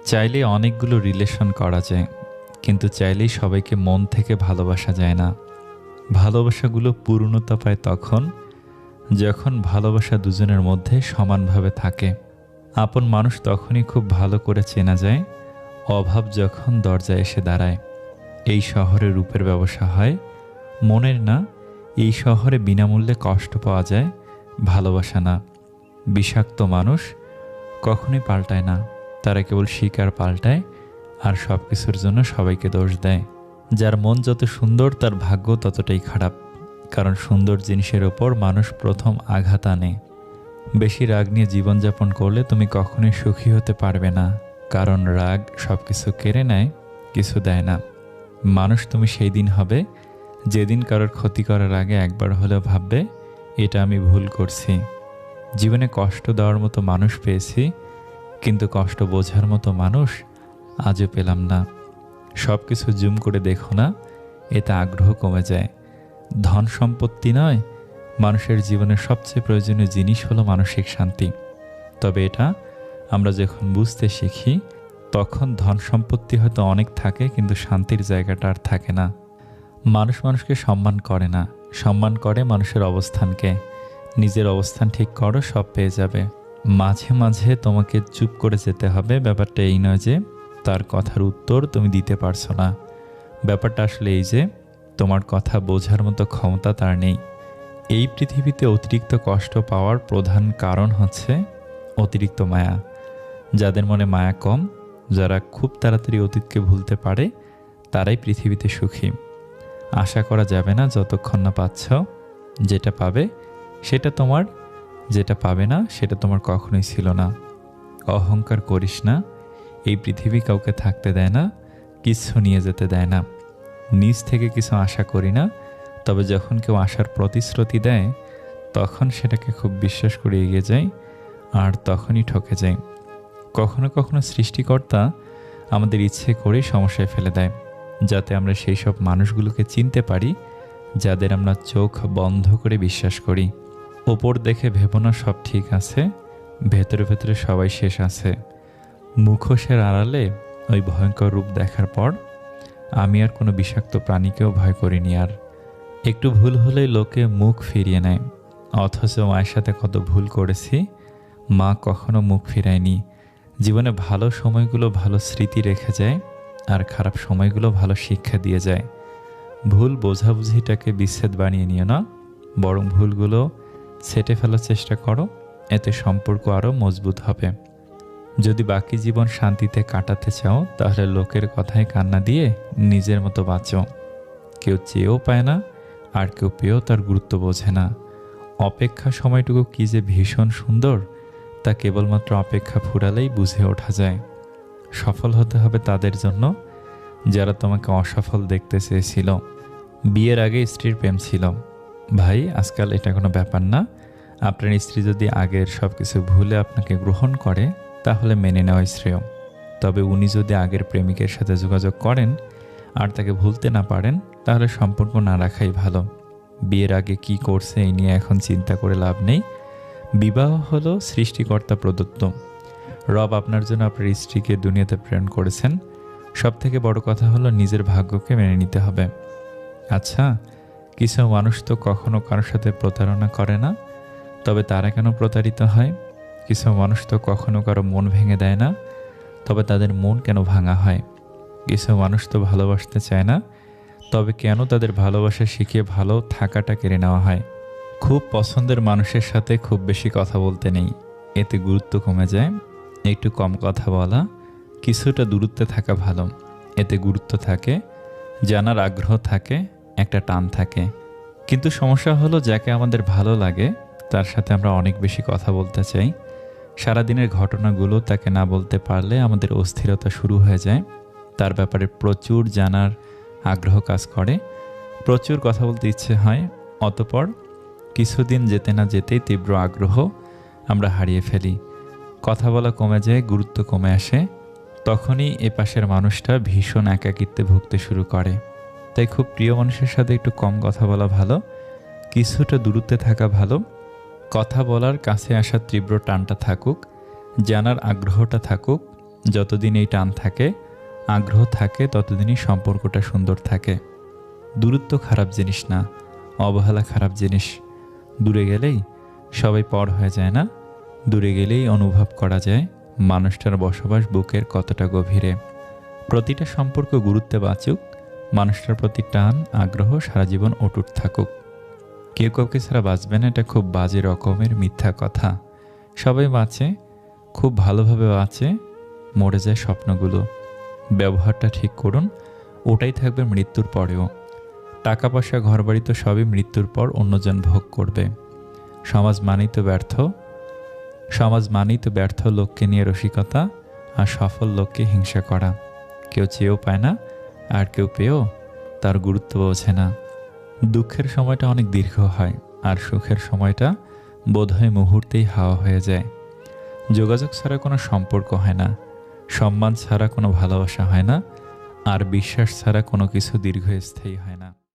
চাইলে অনেকগুলো রিলেশন করা যায়, কিন্তু চাইলেই সবাইকে মন থেকে ভালোবাসা যায় না। ভালোবাসাগুলো পূর্ণতা পায় তখন যখন ভালোবাসা দুজনের মধ্যে সমানভাবে থাকে। আপন মানুষ তখনই খুব ভালো করে চেনা যায়, অভাব যখন দরজায় এসে দাঁড়ায়। এই শহরে রূপের ব্যবসা হয়, মনের না। এই শহরে বিনামূল্যে কষ্ট পাওয়া যায়, ভালোবাসা না। বিষাক্ত মানুষ কখনোই পাল্টায় না, তারা কেবল শিকার পাল্টায় আর সব কিছুর জন্য সবাইকে দোষ দেয়। যার মন যত সুন্দর তার ভাগ্য ততটাই খারাপ, কারণ সুন্দর জিনিসের ওপর মানুষ প্রথম আঘাত আনে। বেশি রাগ নিয়ে জীবনযাপন করলে তুমি কখনোই সুখী হতে পারবে না, কারণ রাগ সব কিছু কেড়ে নেয়, কিছু দেয় না। মানুষ তুমি সেই দিন হবে যেদিন কারোর ক্ষতি করার আগে একবার হলেও ভাববে, এটা আমি ভুল করছি। জীবনে কষ্ট দেওয়ার মতো মানুষ পেয়েছি, কিন্তু কষ্ট বোঝার মতো মানুষ আজও পেলাম না। সব কিছু জুম করে দেখো না, এতে আগ্রহ কমে যায়। ধন সম্পত্তি নয়, মানুষের জীবনের সবচেয়ে প্রয়োজনীয় জিনিস হলো মানসিক শান্তি। তবে এটা আমরা যখন বুঝতে শিখি, তখন ধন সম্পত্তি হয়তো অনেক থাকে, কিন্তু শান্তির জায়গাটা আর থাকে না। মানুষ মানুষকে সম্মান করে না, সম্মান করে মানুষের অবস্থানকে। নিজের অবস্থান ঠিক করো, সব পেয়ে যাবে। মাঝে মাঝে তোমাকে চুপ করে যেতে হবে। ব্যাপারটা এই নয় যে তার কথার উত্তর তুমি দিতে পারছো না। ব্যাপারটা আসলে এই যে তোমার কথা বোঝার মতো ক্ষমতা তার নেই। এই পৃথিবীতে অতিরিক্ত কষ্ট পাওয়ার প্রধান কারণ হচ্ছে অতিরিক্ত মায়া। যাদের মনে মায়া কম, যারা খুব তাড়াতাড়ি অতীতকে ভুলতে পারে, তারাই পৃথিবীতে সুখী। আশা করা যাবে না যতক্ষণ না পাচ্ছ। যেটা পাবে সেটা তোমার, যেটা পাবে না সেটা তোমার কখনোই ছিল না। অহংকার করিস না, এই পৃথিবী কাউকে থাকতে দেয় না, কিছু নিয়ে যেতে দেয় না। নিজ থেকে কিছু আশা করি না, তবে যখন কেউ আশার প্রতিশ্রুতি দেয় তখন সেটাকে খুব বিশ্বাস করে এগিয়ে যাই, আর তখনই ঠকে যাই। কখনো কখনো সৃষ্টিকর্তা আমাদের ইচ্ছে করেই সমস্যায় ফেলে দেয়, যাতে আমরা সেই সব মানুষগুলোকে চিনতে পারি যাদের আমরা চোখ বন্ধ করে বিশ্বাস করি। ওপর দেখে ভেবো না সব ঠিক আছে, ভেতরে ভেতরে সবাই শেষ আছে। মুখোশের আড়ালে ওই ভয়ঙ্কর রূপ দেখার পর আমি আর কোনো বিষাক্ত প্রাণীকেও ভয় করিনি আর। একটু ভুল হলেই লোকে মুখ ফিরিয়ে নেয়, অথচ মায়ের সাথে কত ভুল করেছি, মা কখনো মুখ ফিরায়নি। জীবনে ভালো সময়গুলো ভালো স্মৃতি রেখে যায়, আর খারাপ সময়গুলো ভালো শিক্ষা দিয়ে যায়। ভুল বোঝাবুঝিটাকে বিচ্ছেদ বানিয়ে নিও না, বরং ভুলগুলো ছেটে ফেলার চেষ্টা করো, এতে সম্পর্ক আরও মজবুত হবে। যদি বাকি জীবন শান্তিতে কাটাতে চাও, তাহলে লোকের কথায় কান্না দিয়ে নিজের মতো বাঁচো। কেউ চেয়েও পায় না, আর কেউ পেয়েও তার গুরুত্ব বোঝে না। অপেক্ষা সময়টুকু কি যে ভীষণ সুন্দর, তা কেবলমাত্র অপেক্ষা ফুরালেই বুঝে ওঠা যায়। সফল হতে হবে তাদের জন্য যারা তোমাকে অসফল দেখতে চেয়েছিল। বিয়ের আগে স্ত্রীর প্রেম ছিল, ভাই আজকাল এটা কোনো ব্যাপার না। আপনার স্ত্রী যদি আগের সব কিছু ভুলে আপনাকে গ্রহণ করে, তাহলে মেনে নেওয়াই শ্রেয়। তবে উনি যদি আগের প্রেমিকের সাথে যোগাযোগ করেন আর তাকে ভুলতে না পারেন, তাহলে সম্পর্ক না রাখাই ভালো। বিয়ের আগে কি করছে এই নিয়ে এখন চিন্তা করে লাভ নেই। বিবাহ হলো সৃষ্টিকর্তা প্রদত্ত। রব আপনার জন্য আপনার স্ত্রীকে দুনিয়াতে প্রেরণ করেছেন। সব থেকে বড় কথা হলো নিজের ভাগ্যকে মেনে নিতে হবে। আচ্ছা, কিছু মানুষ তো কখনো কারোর সাথে প্রতারণা করে না, তবে তারা কেন প্রতারিত হয়? কিছু মানুষ তো কখনো কারো মন ভেঙে দেয় না, তবে তাদের মন কেন ভাঙা হয়? কিছু মানুষ তো ভালোবাসতে চায় না, তবে কেন তাদের ভালোবাসা শিখিয়ে ভালো থাকাটা কেড়ে নেওয়া হয়? খুব পছন্দের মানুষের সাথে খুব বেশি কথা বলতে নেই, এতে গুরুত্ব কমে যায়। একটু কম কথা বলা, কিছুটা দূরত্বে থাকা ভালো, এতে গুরুত্ব থাকে, জানার আগ্রহ থাকে, একটা টান থাকে। কিন্তু সমস্যা হলো, যাকে আমাদের ভালো লাগে তার সাথে আমরা অনেক বেশি কথা বলতে চাই। সারাদিনের ঘটনাগুলো তাকে না বলতে পারলে আমাদের অস্থিরতা শুরু হয়ে যায়। তার ব্যাপারে প্রচুর জানার আগ্রহ কাজ করে, প্রচুর কথা বলতে ইচ্ছে হয়। অতঃপর কিছুদিন যেতে না যেতেই তীব্র আগ্রহ আমরা হারিয়ে ফেলি। কথা বলা কমে যায়, গুরুত্ব কমে আসে। তখনই এপাশের মানুষটা ভীষণ একাকিত্বে ভুগতে শুরু করে। তাই খুব প্রিয় মানুষের সাথে একটু কম কথা বলা ভালো, কিছুটা দূরত্বে থাকা ভালো। কথা বলার কাছে আসার তীব্র টানটা থাকুক, জানার আগ্রহটা থাকুক, যতদিন এই টান থাকে, আগ্রহ থাকে, ততদিনই সম্পর্কটা সুন্দর থাকে। দূরত্ব খারাপ জিনিস না, অবহেলা খারাপ জিনিস। দূরে গেলেই সবাই পর হয়ে যায় না, দূরে গেলেই অনুভব করা যায় মানুষটার বসবাস বুকের কতটা গভীরে। প্রতিটা সম্পর্ক গুরুত্বে বাঁচুক, মানুষটার প্রতি টান আগ্রহ সারা জীবন অটুট থাকুক। কেউ কাউকে ছাড়া বাঁচবে না, এটা খুব বাজে রকমের মিথ্যা কথা। সবাই বাঁচে, খুব ভালোভাবে বাঁচে, মরে যায় স্বপ্নগুলো। ব্যবহারটা ঠিক করুন, ওটাই থাকবে মৃত্যুর পরেও। টাকা পয়সা ঘরবাড়ি তো সবই মৃত্যুর পর অন্যজন ভোগ করবে। সমাজ মানেই তো ব্যর্থ লোককে নিয়ে রসিকতা, আর সফল লোককে হিংসা করা। কেউ চেয়েও পায় না, আর কেউ পেয়েও তার গুরুত্ব বোঝে না। দুঃখের সময়টা অনেক দীর্ঘ হয়, আর সুখের সময়টা বোধহয় মুহূর্তেই হাওয়া হয়ে যায়। যোগাযোগ ছাড়া কোনো সম্পর্ক হয় না, সম্মান ছাড়া কোনো ভালোবাসা হয় না, আর বিশ্বাস ছাড়া কোনো কিছু দীর্ঘস্থায়ী হয় না।